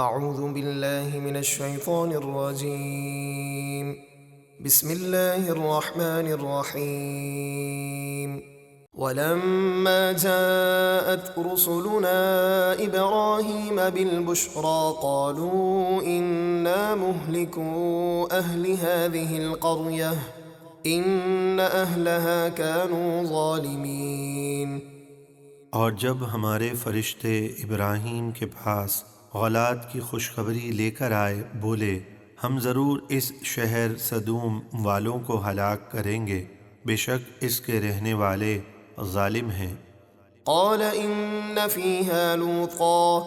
أعوذ بالله من الشيطان الرجيم. بسم الله الرحمن الرحيم. ولما جاءت رسلنا إبراهيم بالبشرى قالوا إنا مهلكو أهل هذه القرية إن أهلها كانوا ظالمين۔ اور جب ہمارے فرشتے ابراہیم کے پاس اولاد کی خوشخبری لے کر آئے، بولے ہم ضرور اس شہر سدوم والوں کو ہلاک کریں گے، بے شک اس کے رہنے والے ظالم ہیں۔ قال إن فيها لوطا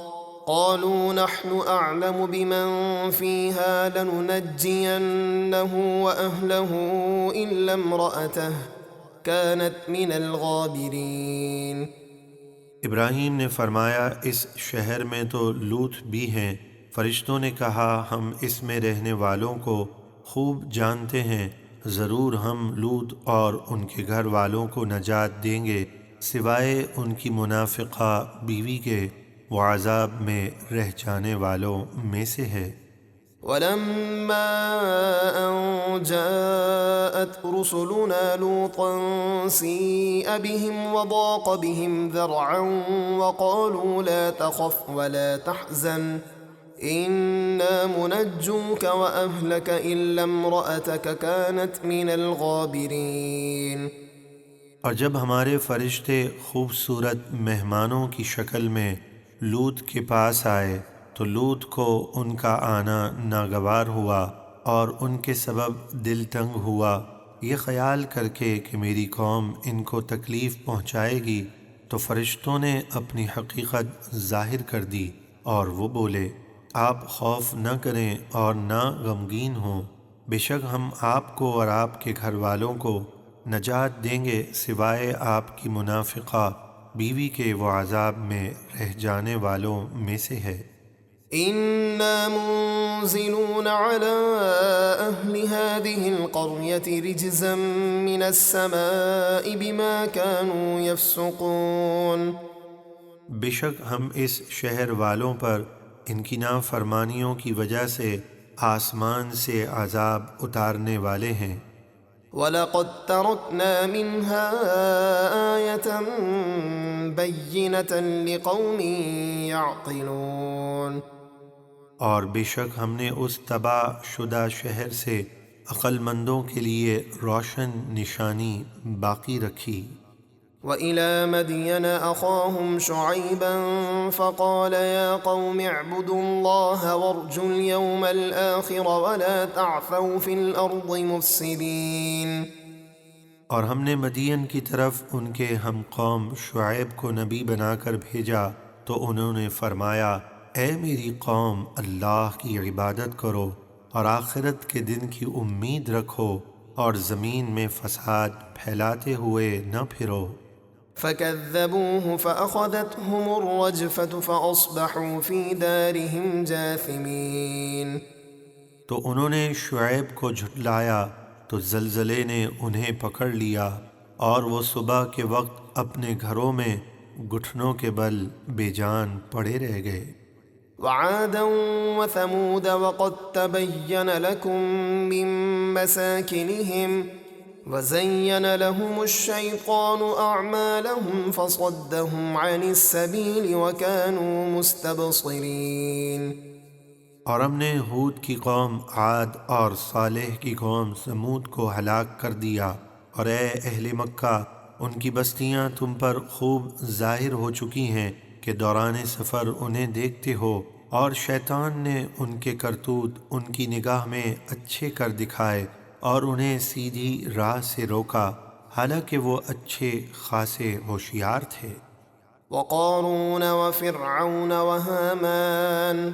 قالوا نحن أعلم بمن فيها لننجينه وأهله إلا امرأته كانت من الغابرين۔ ابراہیم نے فرمایا اس شہر میں تو لوط بھی ہیں۔ فرشتوں نے کہا ہم اس میں رہنے والوں کو خوب جانتے ہیں، ضرور ہم لوط اور ان کے گھر والوں کو نجات دیں گے سوائے ان کی منافقہ بیوی کے، وہ عذاب میں رہ جانے والوں میں سے ہے۔ ولما أن جاءت رسلنا لوطا سيء بهم وضاق بهم ذرعا وقالوا لا تخف ولا تحزن إنا منجوك وأهلك إلا امرأتك كانت من الغابرين۔ اور جب ہمارے فرشتے خوبصورت مہمانوں کی شکل میں لوط کے پاس آئے تو لوط کو ان کا آنا ناگوار ہوا اور ان کے سبب دل تنگ ہوا، یہ خیال کر کے کہ میری قوم ان کو تکلیف پہنچائے گی، تو فرشتوں نے اپنی حقیقت ظاہر کر دی اور وہ بولے آپ خوف نہ کریں اور نہ غمگین ہوں، بے شک ہم آپ کو اور آپ کے گھر والوں کو نجات دیں گے سوائے آپ کی منافقہ بیوی کے، وہ عذاب میں رہ جانے والوں میں سے ہے۔ إنا منزلون على أهل هذه القرية رجزا من السماء بما كانوا يفسقون۔ بے شک ہم اس شہر والوں پر ان کی نافرمانیوں کی وجہ سے آسمان سے عذاب اتارنے والے ہیں۔ وَلَقَدْ تَرَكْنَا مِنْهَا آيَةً بَيِّنَةً لِقَوْمٍ يَعْقِلُونَ۔ اور بے شک ہم نے اس تباہ شدہ شہر سے عقل مندوں کے لیے روشن نشانی باقی رکھی۔ وَإِلَى مَدْيَنَ أَخَاهُمْ شُعَيْبًا فَقَالَ يَا قَوْمِ اعْبُدُوا اللَّهَ وَارْجُوا الْيَوْمَ الْآخِرَ وَلَا تَعْثَوْا فِي الْأَرْضِ مُفْسِدِينَ۔ اور ہم نے مدین کی طرف ان کے ہم قوم شعیب کو نبی بنا کر بھیجا تو انہوں نے فرمایا اے میری قوم اللہ کی عبادت کرو اور آخرت کے دن کی امید رکھو اور زمین میں فساد پھیلاتے ہوئے نہ پھرو۔ فَكَذَّبُوهُ فَأَخَذَتْهُمُ الرَّجْفَةُ فَأَصْبَحُوا فِي دَارِهِمْ جَاثِمِينَ۔ تو انہوں نے شعیب کو جھٹلایا تو زلزلے نے انہیں پکڑ لیا اور وہ صبح کے وقت اپنے گھروں میں گھٹنوں کے بل بے جان پڑے رہ گئے۔ وعادا وثمود وقد تبين لكم من مساكنهم وزين لهم الشيطان أعمالهم فصدهم عن السبيل وكانوا مستبصرين۔ اور ہم نے ہود کی قوم عاد اور صالح کی قوم ثمود کو ہلاک کر دیا، اور اے اہل مکہ ان کی بستیاں تم پر خوب ظاہر ہو چکی ہیں کہ دوران سفر انہیں دیکھتے ہو، اور شیطان نے ان کے کرتوت ان کی نگاہ میں اچھے کر دکھائے اور انہیں سیدھی راہ سے روکا، حالانکہ وہ اچھے خاصے ہوشیار تھے۔ وقارون وفرعون وهامان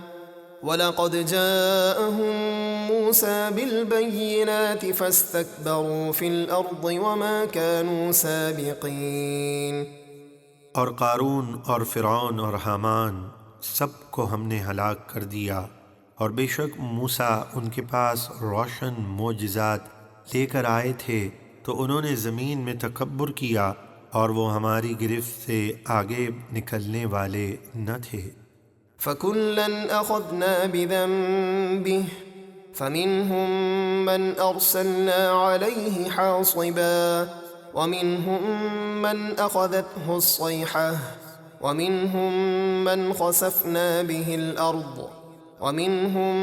وَلَقَدْ جَاءَهُم مُّوسَىٰ بِالْبَيِّنَاتِ فَاسْتَكْبَرُوا فِي الْأَرْضِ وَمَا كَانُوا سَابِقِينَ۔ اور قارون اور فرعون اور حامان سب کو ہم نے ہلاک کر دیا، اور بے شک موسیٰ ان کے پاس روشن معجزات لے کر آئے تھے تو انہوں نے زمین میں تکبر کیا اور وہ ہماری گرفت سے آگے نکلنے والے نہ تھے۔ فكلا أخذنا بذنبه فمنهم من أرسلنا عليه حاصبا ومنهم من أخذته الصيحة ومنهم من خسفنا به الأرض ومنهم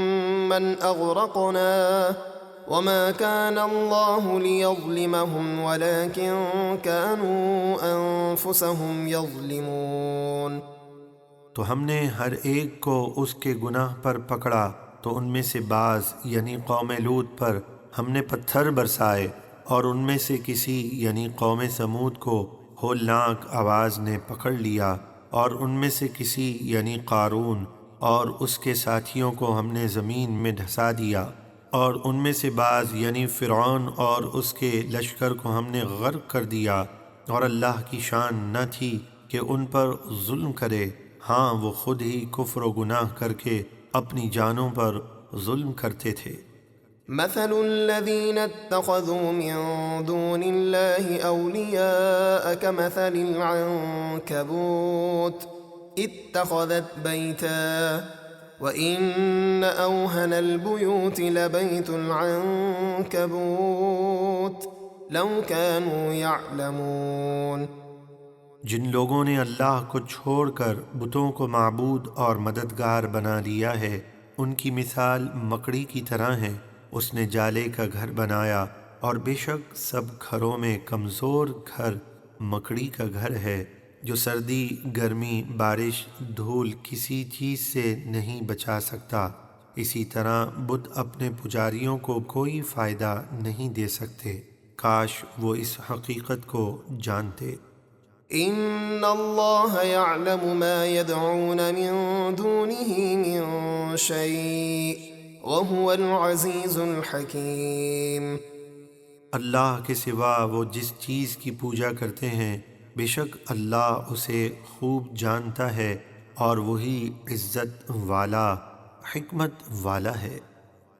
من أغرقنا وما كان الله ليظلمهم ولكن كانوا أنفسهم يظلمون۔ تو ہم نے ہر ایک کو اس کے گناہ پر پکڑا، تو ان میں سے بعض یعنی قوم لوط پر ہم نے پتھر برسائے، اور ان میں سے کسی یعنی قوم سمود کو ہولناک آواز نے پکڑ لیا، اور ان میں سے کسی یعنی قارون اور اس کے ساتھیوں کو ہم نے زمین میں دھسا دیا، اور ان میں سے بعض یعنی فرعون اور اس کے لشکر کو ہم نے غرق کر دیا، اور اللہ کی شان نہ تھی کہ ان پر ظلم کرے، ہاں وہ خود ہی کفر و گناہ کر کے اپنی جانوں پر ظلم کرتے تھے۔ مثل الذين اتخذوا من دون الله أولياء كمثل العنكبوت اتخذت بيتا وإن أوهن البيوت لبيت العنكبوت لو كانوا يعلمون۔ جن لوگوں نے اللہ کو چھوڑ کر بتوں کو معبود اور مددگار بنا لیا ہے، ان کی مثال مکڑی کی طرح ہے، اس نے جالے کا گھر بنایا، اور بے شک سب گھروں میں کمزور گھر مکڑی کا گھر ہے، جو سردی، گرمی، بارش، دھول کسی چیز سے نہیں بچا سکتا۔ اسی طرح بت اپنے پجاریوں کو کوئی فائدہ نہیں دے سکتے، کاش وہ اس حقیقت کو جانتے۔ ان اللہ یعلم ما يدعون من دونه من شیء وهو العزیز الحکیم۔ اللہ کے سوا وہ جس چیز کی پوجا کرتے ہیں، بے شک اللہ اسے خوب جانتا ہے، اور وہی عزت والا، حکمت والا ہے۔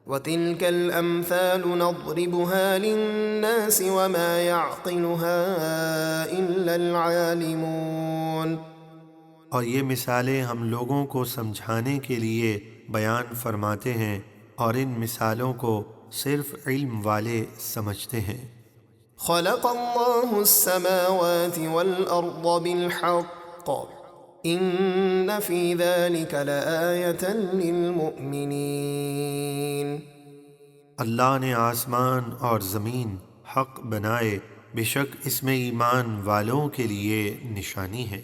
وَتِلْكَ الْأَمْثَالُ نَضْرِبُهَا لِلنَّاسِ وَمَا يَعْقِلُهَا إِلَّا الْعَالِمُونَ۔ اور یہ مثالیں ہم لوگوں کو سمجھانے کے لیے بیان فرماتے ہیں، اور ان مثالوں کو صرف علم والے سمجھتے ہیں۔ خَلَقَ اللَّهُ السَّمَاوَاتِ وَالْأَرْضَ بِالْحَقِّ إِنَّ فِي ذَلِكَ لَآيَةً لِلْمُؤْمِنِينَ۔ اللہ نے آسمان اور زمین حق بنائے، بے شک اس میں ایمان والوں کے لیے نشانی ہے۔